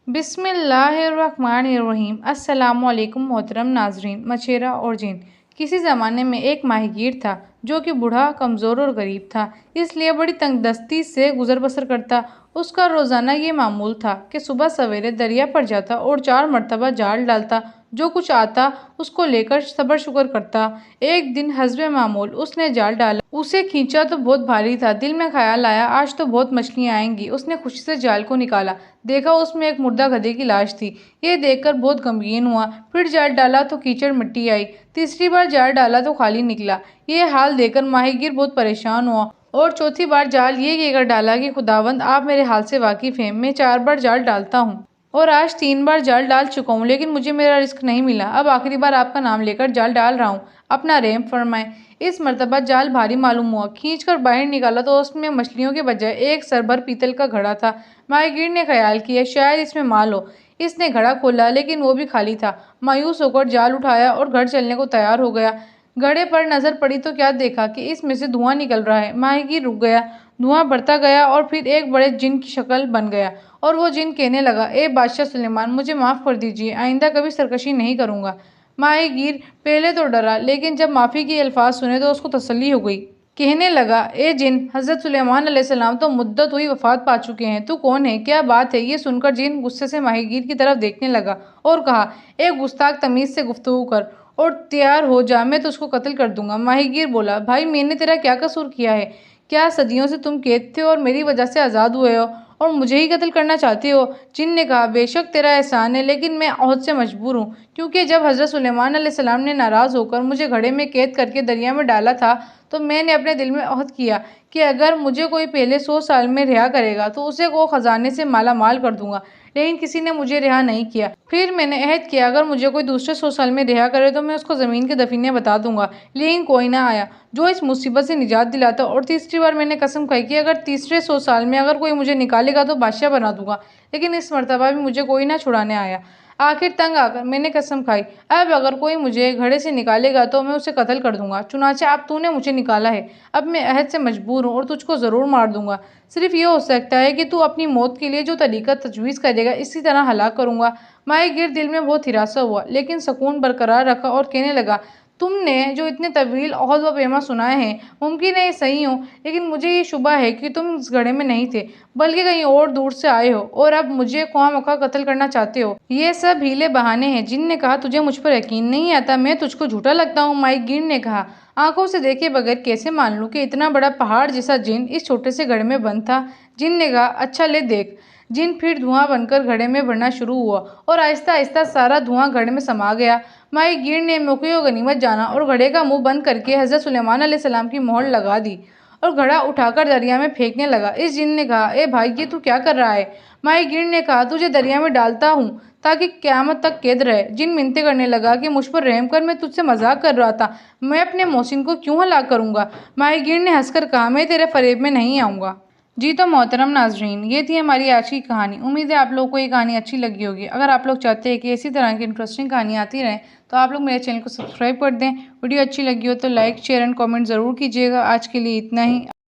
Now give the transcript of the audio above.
بسم اللہ الرحمن الرحیم۔ السلام علیکم محترم ناظرین۔ مچھیرا اور جن۔ کسی زمانے میں ایک ماہی گیر تھا جو کہ بوڑھا، کمزور اور غریب تھا، اس لیے بڑی تنگ دستی سے گزر بسر کرتا۔ اس کا روزانہ یہ معمول تھا کہ صبح سویرے دریا پر جاتا اور 4 مرتبہ جال ڈالتا، جو کچھ آتا اس کو لے کر صبر شکر کرتا۔ ایک دن حسب معمول اس نے جال ڈالا، اسے کھینچا تو بہت بھاری تھا۔ دل میں خیال آیا آج تو بہت مچھلیاں آئیں گی۔ اس نے خوشی سے جال کو نکالا، دیکھا اس میں ایک مردہ گدھے کی لاش تھی۔ یہ دیکھ کر بہت غمگین ہوا۔ پھر جال ڈالا تو کیچڑ مٹی آئی۔ تیسری بار جال ڈالا تو خالی نکلا۔ یہ حال دیکھ کر ماہی گیر بہت پریشان ہوا اور چوتھی بار جال یہ کہہ کر ڈالا کہ خداوند آپ میرے حال سے واقف ہیں، میں 4 بار جال ڈالتا ہوں اور آج 3 بار جال ڈال چکا ہوں، لیکن مجھے میرا رزق نہیں ملا۔ اب آخری بار آپ کا نام لے کر جال ڈال رہا ہوں، اپنا رحم فرمائیں۔ اس مرتبہ جال بھاری معلوم ہوا۔ کھینچ کر باہر نکالا تو اس میں مچھلیوں کے بجائے ایک سر بھر پیتل کا گھڑا تھا۔ ماہی گیر نے خیال کیا شاید اس میں مال ہو۔ اس نے گھڑا کھولا لیکن وہ بھی خالی تھا۔ مایوس ہو کر جال اٹھایا اور گھر چلنے کو تیار ہو گیا۔ گھڑے پر نظر پڑی تو کیا دیکھا کہ اس میں سے دھواں نکل رہا ہے۔ ماہی گیر رک گیا، دھواں بڑھتا گیا اور پھر ایک بڑے جن کی شکل بن گیا اور وہ جن کہنے لگا، اے بادشاہ سلیمان، مجھے معاف کر دیجیے، آئندہ کبھی سرکشی نہیں کروں گا۔ ماہی گیر پہلے تو ڈرا لیکن جب معافی کے الفاظ سنے تو اس کو تسلی ہو گئی۔ کہنے لگا، اے جن، حضرت سلیمان علیہ السلام تو مدت ہوئی وفات پا چکے ہیں، تو کون ہے، کیا بات ہے؟ یہ سن کر جن غصے سے ماہی گیر کی طرف دیکھنے لگا اور کہا، اے گستاخ، تمیز سے گفتگو کر اور تیار ہو جا، میں تجھ کو قتل کر دوں گا۔ ماہی گیر بولا، بھائی میں نے تیرا کیا قصور کیا ہے؟ کیا صدیوں سے تم قید تھے اور میری وجہ سے آزاد ہوئے ہو اور مجھے ہی قتل کرنا چاہتے ہو؟ جن نے کہا، بے شک تیرا احسان ہے لیکن میں عہد سے مجبور ہوں، کیونکہ جب حضرت سلیمان علیہ السلام نے ناراض ہو کر مجھے گھڑے میں قید کر کے دریا میں ڈالا تھا تو میں نے اپنے دل میں عہد کیا کہ اگر مجھے کوئی پہلے 100 سال میں رہا کرے گا تو اسے وہ خزانے سے مالا مال کر دوں گا، لیکن کسی نے مجھے رہا نہیں کیا۔ پھر میں نے عہد کیا اگر مجھے کوئی دوسرے 100 سال میں رہا کرے تو میں اس کو زمین کے دفینے بتا دوں گا، لیکن کوئی نہ آیا جو اس مصیبت سے نجات دلاتا۔ اور تیسری بار میں نے قسم کھائی کہ اگر تیسرے 100 سال میں اگر کوئی مجھے نکالے گا تو بادشاہ بنا دوں گا، لیکن اس مرتبہ بھی مجھے کوئی نہ چھڑانے آیا۔ آخر تنگ آ کر میں نے قسم کھائی اب اگر کوئی مجھے گھڑے سے نکالے گا تو میں اسے قتل کر دوں گا، چنانچہ اب تو نے مجھے نکالا ہے، اب میں عہد سے مجبور ہوں اور تجھ کو ضرور مار دوں گا۔ صرف یہ ہو سکتا ہے کہ تو اپنی موت کے لیے جو طریقہ تجویز کرے گا اسی طرح ہلاک کروں گا۔ ماہی گیر دل میں بہت ہراساں ہوا لیکن سکون برقرار رکھا اور کہنے لگا، تم نے جو اتنے طویل عہد و پیما سنائے ہیں ممکن ہے یہ صحیح ہوں، لیکن مجھے یہ شبہ ہے کہ تم اس گھڑے میں نہیں تھے بلکہ کہیں اور دور سے آئے ہو اور اب مجھے خواہ مخواہ قتل کرنا چاہتے ہو۔ یہ سب ہیلے بہانے ہیں۔ جن نے کہا، تجھے مجھ پر یقین نہیں آتا، میں تجھ کو جھوٹا لگتا ہوں؟ ماہی گیر نے کہا، آنکھوں سے دیکھے بغیر کیسے مان لوں کہ اتنا بڑا پہاڑ جیسا جن اس چھوٹے سے گھڑے میں بند تھا؟ جن نے کہا، اچھا لے دیکھ۔ جن پھر دھواں بن کر گھڑے میں بڑھنا شروع ہوا اور آہستہ آہستہ سارا دھواں گھڑے میں سما گیا۔ ماہی گیر نے موقع و غنیمت جانا اور گھڑے کا منہ بند کر کے حضرت سلیمان علیہ السلام کی مہر لگا دی اور گھڑا اٹھا کر دریا میں پھینکنے لگا۔ اس جن نے کہا، اے بھائی، یہ تو کیا کر رہا ہے؟ ماہی گیر نے کہا، تجھے دریا میں ڈالتا ہوں تاکہ قیامت تک قید رہے۔ جن منتیں کرنے لگا کہ مجھ پر رحم کر، میں تجھ سے مذاق کر رہا تھا، میں اپنے محسن کو کیوں ہلاک کروں گا؟ ماہی گیر نے ہنس کر کہا، میں تیرے فریب میں نہیں آؤں گا۔ جی تو محترم ناظرین، یہ تھی ہماری آج کی کہانی۔ امید ہے آپ لوگوں کو یہ کہانی اچھی لگی ہوگی۔ اگر آپ لوگ چاہتے ہیں کہ اسی طرح کی انٹرسٹنگ کہانیاں آتی رہیں تو آپ لوگ میرے چینل کو سبسکرائب کر دیں۔ ویڈیو اچھی لگی ہو تو لائک، شیئر اینڈ کامنٹ ضرور کیجیے گا۔ آج کے لیے اتنا ہی۔